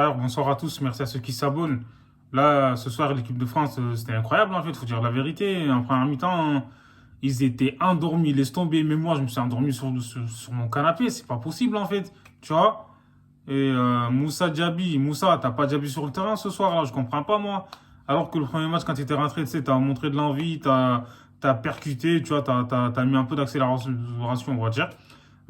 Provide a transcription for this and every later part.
Alors, bonsoir à tous, merci à ceux qui s'abonnent. Là, ce soir, l'équipe de France, c'était incroyable en fait, faut dire la vérité. En première mi-temps, ils étaient endormis, laisse tomber. Même moi, je me suis endormi sur mon canapé, c'est pas possible en fait, tu vois. Et Moussa Diaby, Moussa, t'as pas Diaby sur le terrain ce soir là, je comprends pas moi. Alors que le premier match, quand tu étais rentré, tu sais, t'as montré de l'envie, t'as percuté, tu vois, t'as mis un peu d'accélération, on va dire.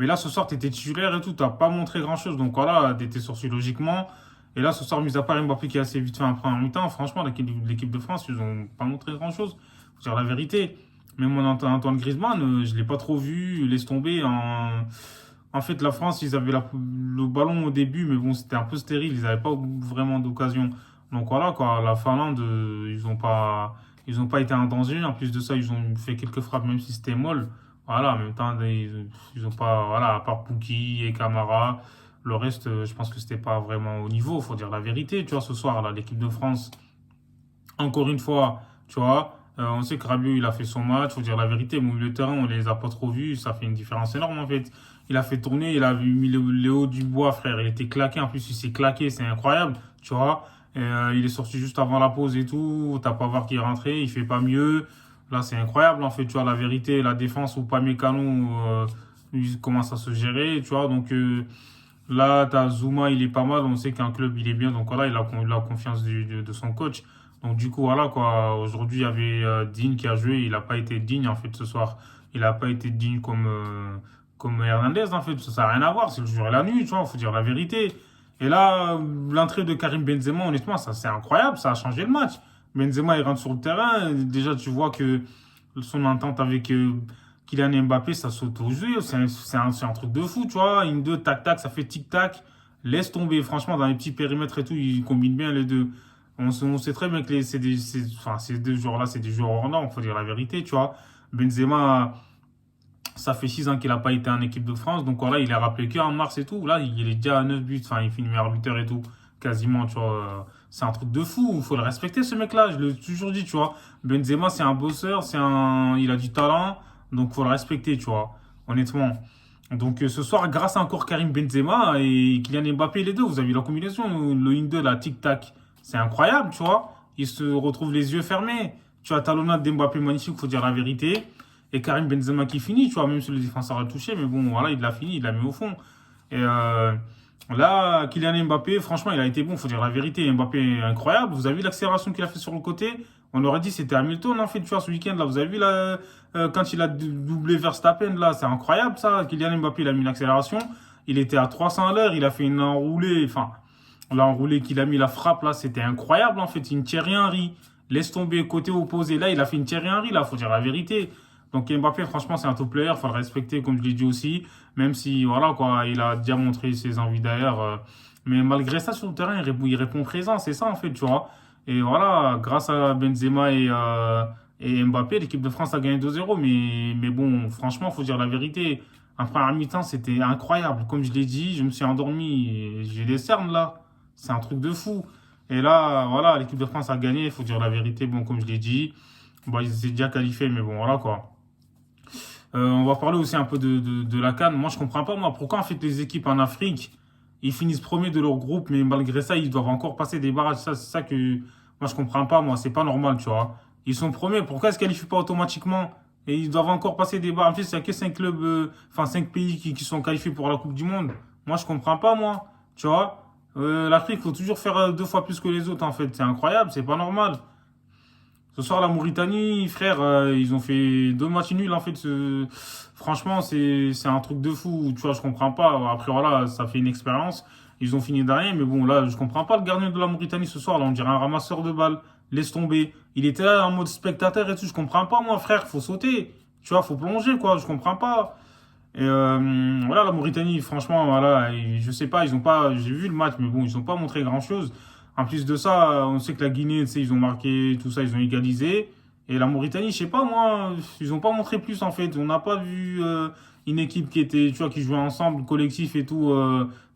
Mais là, ce soir, t'étais titulaire et tout, t'as pas montré grand-chose. Donc voilà, t'étais sorti logiquement. Et là, ce soir, mis à part Mbappé qui a assez vite fait un premier mi-temps, franchement, l'équipe de France, ils ont pas montré grand-chose. Faut dire la vérité. Même mon Antoine Griezmann, je l'ai pas trop vu, laisse tomber. En fait, la France, ils avaient le ballon au début, mais bon, c'était un peu stérile, ils n'avaient pas vraiment d'occasion. Donc voilà, quoi, la Finlande, ils ont pas été en danger. En plus de ça, ils ont fait quelques frappes, même si c'était molle. Voilà, en même temps, ils ont pas, voilà, à part Pukki et Camara, le reste, je pense que c'était pas vraiment au niveau, faut dire la vérité. Tu vois, ce soir, là, l'équipe de France, encore une fois, tu vois, on sait que Rabiot, il a fait son match, faut dire la vérité. Bon, le terrain, on les a pas trop vus, ça fait une différence énorme en fait. Il a fait tourner, il a mis Léo Dubois, frère, il était claqué, en plus il s'est claqué, c'est incroyable, tu vois. Et, il est sorti juste avant la pause et tout, t'as pas voir qu'il est rentré, il fait pas mieux. Là, c'est incroyable en fait, tu vois, la vérité, la défense ou pas Mécano, il commence à se gérer, tu vois. Donc là, t'as Zuma, il est pas mal, on sait qu'un club, il est bien, donc voilà, il a la confiance de son coach. Donc du coup, voilà quoi. Aujourd'hui, il y avait Digne qui a joué. Il n'a pas été digne en fait ce soir. Il n'a pas été digne comme Hernandez en fait. Ça n'a rien à voir. C'est le jour et la nuit, tu vois. Faut dire la vérité. Et là, l'entrée de Karim Benzema, honnêtement, ça c'est incroyable. Ça a changé le match. Benzema, il rentre sur le terrain. Déjà, tu vois que son entente avec Kylian Mbappé, ça saute au jeu. C'est un truc de fou, tu vois. Une, deux, tac, tac, ça fait tic-tac. Laisse tomber. Franchement, dans les petits périmètres et tout, ils combinent bien les deux. On sait très bien que enfin, ces deux joueurs-là, c'est des joueurs hors normes, faut dire la vérité, tu vois. Benzema, ça fait 6 ans qu'il n'a pas été en équipe de France, donc voilà, il est rappelé qu'en mars et tout. Là, il est déjà à 9 buts, enfin, il finit meilleur buteur et tout, quasiment, tu vois. C'est un truc de fou, il faut le respecter, ce mec-là, je l'ai toujours dit, tu vois. Benzema, c'est un bosseur, il a du talent, donc faut le respecter, tu vois, honnêtement. Donc ce soir, grâce à encore Karim Benzema et Kylian Mbappé, les deux, vous avez vu la combinaison, le 1-2, la tic-tac, c'est incroyable, tu vois. Ils se retrouvent les yeux fermés. Tu as talonnade d'Mbappé magnifique, faut dire la vérité. Et Karim Benzema qui finit, tu vois, même si le défenseur a touché, mais bon, voilà, il l'a fini, il l'a mis au fond. Et là, Kylian Mbappé, franchement, il a été bon, faut dire la vérité. Mbappé, incroyable. Vous avez vu l'accélération qu'il a fait sur le côté? On aurait dit c'était Hamilton, en fait, tu vois, ce week-end, là. Vous avez vu, là, quand il a doublé Verstappen, là, c'est incroyable, ça. Kylian Mbappé, il a mis l'accélération. Il était à 300 à l'heure, il a fait une enroulée, enfin, l'enroulé qu'il a mis, la frappe, là, c'était incroyable, en fait. Une Thierry Henry. Laisse tomber côté opposé. Là, il a fait une Thierry Henry, là, faut dire la vérité. Donc Mbappé, franchement, c'est un top player, faut le respecter, comme je l'ai dit aussi. Même si, voilà, quoi, il a déjà montré ses envies d'ailleurs. Mais malgré ça, sur le terrain, il répond présent, c'est ça, en fait, tu vois. Et voilà, grâce à Benzema et Mbappé, l'équipe de France a gagné 2-0. Mais bon, franchement, faut dire la vérité. En première mi-temps, c'était incroyable. Comme je l'ai dit, je me suis endormi. Et j'ai des cernes, là. C'est un truc de fou. Et là, voilà, l'équipe de France a gagné, il faut dire la vérité. Bon, comme je l'ai dit, bon, ils étaient déjà qualifiés, mais bon, voilà quoi. On va parler aussi un peu de la CAN. Moi, je comprends pas, moi, pourquoi en fait les équipes en Afrique, ils finissent premiers de leur groupe, mais malgré ça, ils doivent encore passer des barrages. Ça, c'est ça que moi, je comprends pas, moi, c'est pas normal, tu vois. Ils sont premiers, pourquoi ils se qualifient pas automatiquement? Et ils doivent encore passer des barrages. En fait, il y a que 5 clubs, enfin 5 pays qui sont qualifiés pour la Coupe du Monde. Moi, je comprends pas, moi, tu vois. L'Afrique, il faut toujours faire 2 fois plus que les autres, en fait. C'est incroyable, c'est pas normal. Ce soir, la Mauritanie, frère, ils ont fait 2 matchs nuls, en fait. Franchement, c'est un truc de fou. Tu vois, je comprends pas. Après, voilà, ça fait une expérience. Ils ont fini derrière, mais bon, là, je comprends pas le gardien de la Mauritanie ce soir. Là, on dirait un ramasseur de balles. Laisse tomber. Il était là en mode spectateur et tout. Je comprends pas, moi, frère. Faut sauter. Tu vois, faut plonger, quoi. Je comprends pas. Et voilà, la Mauritanie, franchement, voilà, je sais pas, ils ont pas, j'ai vu le match, mais bon, ils ont pas montré grand-chose. En plus de ça, on sait que la Guinée, tu sais, ils ont marqué tout ça, ils ont égalisé. Et la Mauritanie, je sais pas, moi, ils ont pas montré plus en fait. On n'a pas vu une équipe qui était, tu vois, qui jouait ensemble, collectif et tout.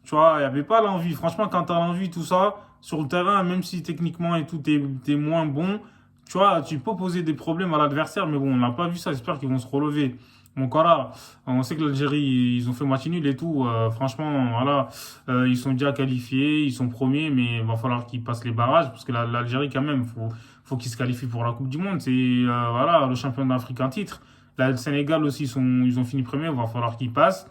Tu vois, il y avait pas l'envie. Franchement, quand t'as l'envie, tout ça, sur le terrain, même si techniquement et tout, t'es moins bon, tu vois, tu peux poser des problèmes à l'adversaire, mais bon, on n'a pas vu ça. J'espère qu'ils vont se relever. Donc voilà, on sait que l'Algérie, ils ont fait match nul et tout. Franchement, voilà, ils sont déjà qualifiés, ils sont premiers, mais il va falloir qu'ils passent les barrages parce que l'Algérie, quand même, faut qu'ils se qualifient pour la Coupe du Monde. C'est voilà, le champion d'Afrique en titre. Là, le Sénégal aussi, ils ont fini premier, il va falloir qu'ils passent.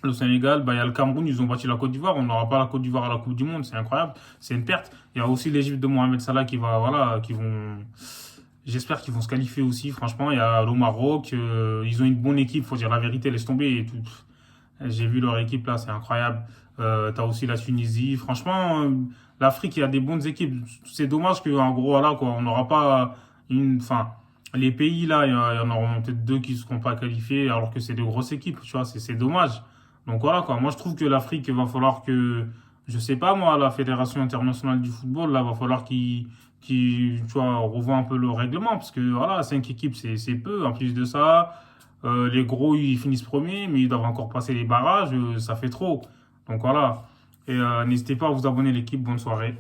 Le Sénégal, bah, il y a le Cameroun, ils ont battu la Côte d'Ivoire. On n'aura pas la Côte d'Ivoire à la Coupe du Monde, c'est incroyable, c'est une perte. Il y a aussi l'Égypte de Mohamed Salah qui va, voilà, qui vont. J'espère qu'ils vont se qualifier aussi. Franchement, il y a le Maroc. Ils ont une bonne équipe, faut dire la vérité. Laisse tomber et tout. J'ai vu leur équipe là, c'est incroyable. T'as aussi la Tunisie. Franchement, l'Afrique, il y a des bonnes équipes. C'est dommage qu'en gros, voilà, quoi, on n'aura pas une. Enfin, les pays là, il y en aura peut-être deux qui ne seront pas qualifiés, alors que c'est de grosses équipes. Tu vois, c'est dommage. Donc voilà, quoi. Moi, je trouve que l'Afrique, il va falloir que. Je sais pas, moi, la Fédération internationale du football, là, va falloir tu vois, revoient un peu le règlement, parce que voilà, cinq équipes, c'est peu. En plus de ça, les gros, ils finissent premiers, mais ils doivent encore passer les barrages, ça fait trop. Donc voilà. Et n'hésitez pas à vous abonner, l'équipe. Bonne soirée.